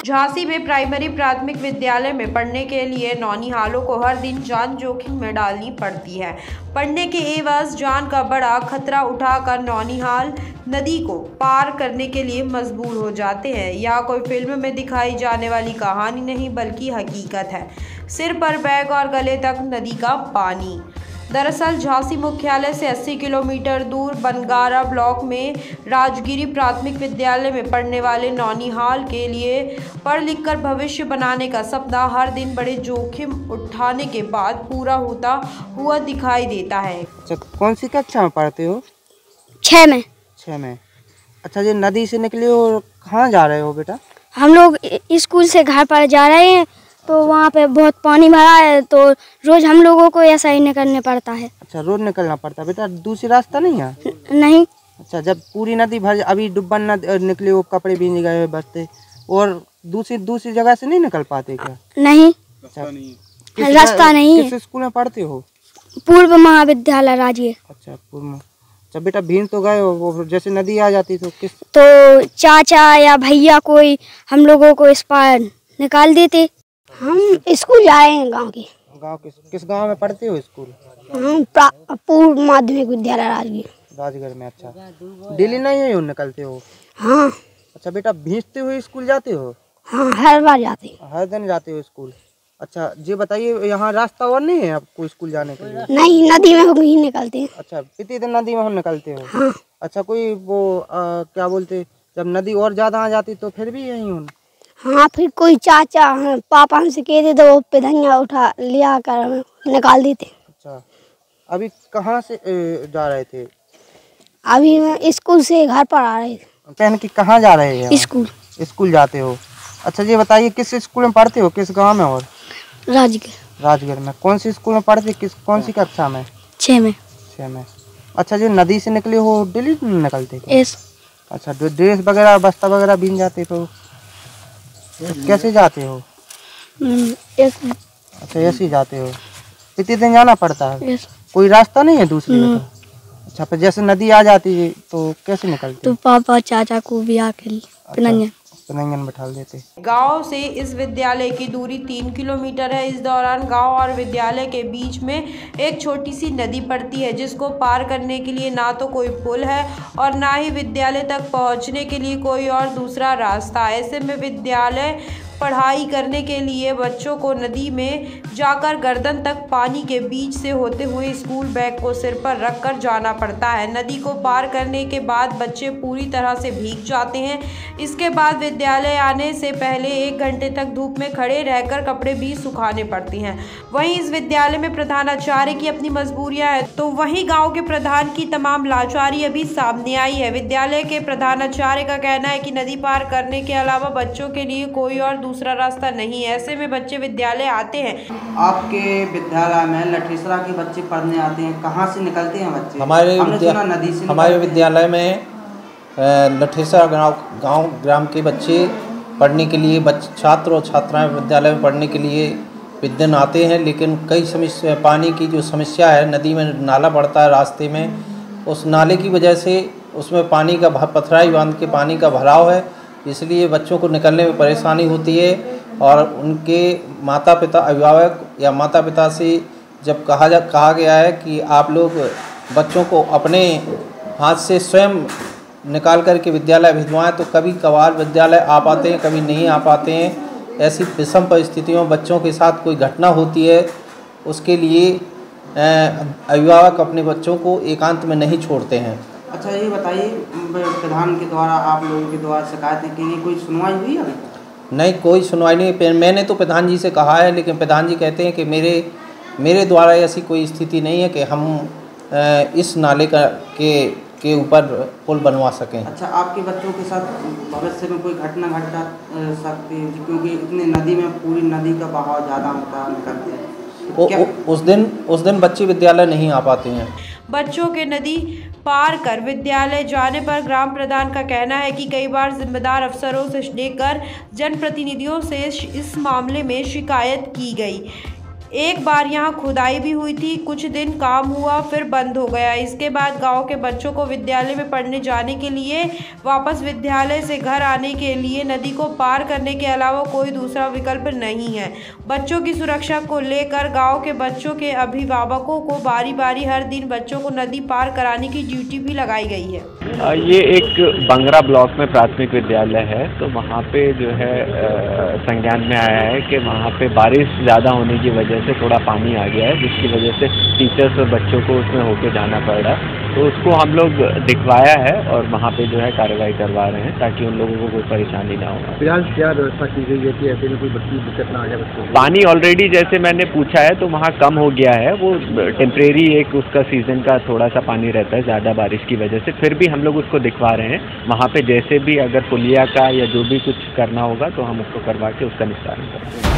झांसी में प्राइमरी प्राथमिक विद्यालय में पढ़ने के लिए नौनिहालों को हर दिन जान जोखिम में डालनी पड़ती है। पढ़ने के एवज जान का बड़ा खतरा उठाकर नौनिहाल नदी को पार करने के लिए मजबूर हो जाते हैं। यह कोई फिल्म में दिखाई जाने वाली कहानी नहीं बल्कि हकीकत है। सिर पर बैग और गले तक नदी का पानी। दरअसल झांसी मुख्यालय से 80 किलोमीटर दूर बनगारा ब्लॉक में राजगिरी प्राथमिक विद्यालय में पढ़ने वाले नौनिहाल के लिए पढ़ लिखकर भविष्य बनाने का सपना हर दिन बड़े जोखिम उठाने के बाद पूरा होता हुआ दिखाई देता है। अच्छा, कौन सी कक्षा में पढ़ते हो? 6 में। 6 में। अच्छा, ये नदी से निकले हो, कहाँ जा रहे हो बेटा? हम लोग स्कूल से घर पर जा रहे हैं, तो वहाँ पे बहुत पानी भरा है, तो रोज हम लोगों को ऐसा ही निकलने पड़ता है। अच्छा, रोज निकलना पड़ता है बेटा, दूसरी रास्ता नहीं है? नहीं। अच्छा, जब पूरी नदी भर, अभी डुब्बन निकले हो, कपड़े भीग गए हुए बसते, और दूसरी जगह से नहीं निकल पाते क्या? नहीं। अच्छा, रास्ता नहीं है। किस स्कूल में पढ़ते हो? पूर्व महाविद्यालय राजगीर। अच्छा, पूर्व। अच्छा बेटा, भीग तो गए हो, वो जैसे नदी आ जाती तो चाचा या भैया कोई हम लोगों को इस पार निकाल देते। हम स्कूल जा रहे हैं गांव के। गांव किस गांव में पढ़ते हो स्कूल? हम पूर्व माध्यमिक विद्यालय राजगीर में। अच्छा, डेली नहीं है निकलते हो? हाँ। अच्छा बेटा, भीगते हुए स्कूल जाते हो? हाँ, हर बार जाते। हर दिन जाते हो स्कूल? अच्छा, ये बताइए, यहाँ रास्ता और नहीं है आपको स्कूल जाने के लिए? नहीं, नदी में हम ही निकलते हैं। अच्छा, कितने दिन नदी में हम निकलते हो? हाँ। अच्छा, कोई वो क्या बोलते, जब नदी और ज्यादा आ जाती तो फिर भी यहीं हूँ? हाँ, फिर कोई चाचा पापा हमसे कहते तो वो पिधनिया उठा लिया कर हमें निकाल देते। अच्छा, अभी कहाँ से जा रहे थे? अभी मैं स्कूल से घर पर आ रहे थे। पहन के कहाँ जा रहे हैं? स्कूल जाते हो? अच्छा, ये बताइए, किस स्कूल में पढ़ते हो, किस गांव में? और राजगीर में। कौन सी स्कूल में पढ़ते, कौन सी कक्षा में? 6 में। 6 में। अच्छा, जो नदी से निकले हो, डेली निकलते? अच्छा, ड्रेस वगैरह बस्ता वगैरह भीग जाते तो कैसे जाते हो? अच्छा, ऐसे ही जाते हो। कितने दिन जाना पड़ता है? कोई रास्ता नहीं है दूसरी? अच्छा, पर जैसे नदी आ जाती है तो कैसे निकलते? तो पापा चाचा को भी आके पिनंगन बैठा देते। गांव से इस विद्यालय की दूरी 3 किलोमीटर है। इस दौरान गांव और विद्यालय के बीच में एक छोटी सी नदी पड़ती है, जिसको पार करने के लिए ना तो कोई पुल है और ना ही विद्यालय तक पहुंचने के लिए कोई और दूसरा रास्ता। ऐसे में विद्यालय पढ़ाई करने के लिए बच्चों को नदी में जाकर गर्दन तक पानी के बीच से होते हुए स्कूल बैग को सिर पर रखकर जाना पड़ता है। नदी को पार करने के बाद बच्चे पूरी तरह से भीग जाते हैं। इसके बाद विद्यालय आने से पहले 1 घंटे तक धूप में खड़े रहकर कपड़े भी सुखाने पड़ते हैं। वहीं इस विद्यालय में प्रधानाचार्य की अपनी मजबूरियां हैं, तो वहीं गाँव के प्रधान की तमाम लाचारी अभी सामने आई है। विद्यालय के प्रधानाचार्य का कहना है कि नदी पार करने के अलावा बच्चों के लिए कोई और दूसरा रास्ता नहीं है। ऐसे में बच्चे विद्यालय आते हैं। आपके विद्यालय में लठीसरा के बच्चे पढ़ने आते हैं, कहाँ से निकलते हैं बच्चे? हमारे विद्यालय में लठीसरा गांव ग्राम के बच्चे पढ़ने के लिए छात्र और छात्राएं विद्यालय में पढ़ने के लिए विद्यालय आते हैं, लेकिन कई समस्या, पानी की जो समस्या है, नदी में नाला पड़ता है रास्ते में, उस नाले की वजह से उसमें पानी का पथराई बांध के पानी का भराव है, इसलिए बच्चों को निकलने में परेशानी होती है। और उनके माता पिता, अभिभावक या माता पिता से जब कहा गया है कि आप लोग बच्चों को अपने हाथ से स्वयं निकाल करके विद्यालय भिजवाएं, तो कभी कभार विद्यालय आ पाते हैं, कभी नहीं आ पाते हैं। ऐसी विषम परिस्थितियों में बच्चों के साथ कोई घटना होती है, उसके लिए अभिभावक अपने बच्चों को एकांत में नहीं छोड़ते हैं। अच्छा, ये बताइए, प्रधान के द्वारा, आप लोगों के द्वारा शिकायतें की गई, कोई सुनवाई हुई अभी? नहीं, कोई सुनवाई नहीं। मैंने तो प्रधान जी से कहा है, लेकिन प्रधान जी कहते हैं कि मेरे द्वारा ऐसी कोई स्थिति नहीं है कि हम इस नाले के ऊपर पुल बनवा सकें। अच्छा, आपके बच्चों के साथ भविष्य में कोई घटना घट सकती है, क्योंकि इतनी नदी में पूरी नदी का बहाव ज़्यादा होता है, निकलते हैं? उस दिन बच्चे विद्यालय नहीं आ पाते हैं। बच्चों के नदी पार कर विद्यालय जाने पर ग्राम प्रधान का कहना है कि कई बार जिम्मेदार अफसरों से लेकर जनप्रतिनिधियों से इस मामले में शिकायत की गई। एक बार यहां खुदाई भी हुई थी, कुछ दिन काम हुआ फिर बंद हो गया। इसके बाद गांव के बच्चों को विद्यालय में पढ़ने जाने के लिए वापस विद्यालय से घर आने के लिए नदी को पार करने के अलावा कोई दूसरा विकल्प नहीं है। बच्चों की सुरक्षा को लेकर गांव के बच्चों के अभिभावकों को बारी बारी हर दिन बच्चों को नदी पार कराने की ड्यूटी भी लगाई गई है। ये एक बंगरा ब्लॉक में प्राथमिक विद्यालय है, तो वहाँ पे जो है संज्ञान में आया है कि वहाँ पे बारिश ज़्यादा होने की वजह से थोड़ा पानी आ गया है, जिसकी वजह से टीचर्स और बच्चों को उसमें होके जाना पड़ रहा है। तो उसको हम लोग दिखवाया है और वहाँ पे जो है कार्रवाई करवा रहे हैं ताकि उन लोगों को कोई परेशानी ना हो। फिलहाल क्या व्यवस्था की गई है कि ऐसे में कोई बच्ची दिक्कत ना आ जाए बच्चों को? पानी ऑलरेडी जैसे मैंने पूछा है तो वहाँ कम हो गया है, वो टेम्परेरी एक उसका सीज़न का थोड़ा सा पानी रहता है ज़्यादा बारिश की वजह से, फिर भी हम लोग उसको दिखवा रहे हैं। वहाँ पे जैसे भी अगर पुलिया का या जो भी कुछ करना होगा तो हम उसको करवा के उसका निस्तारण करेंगे।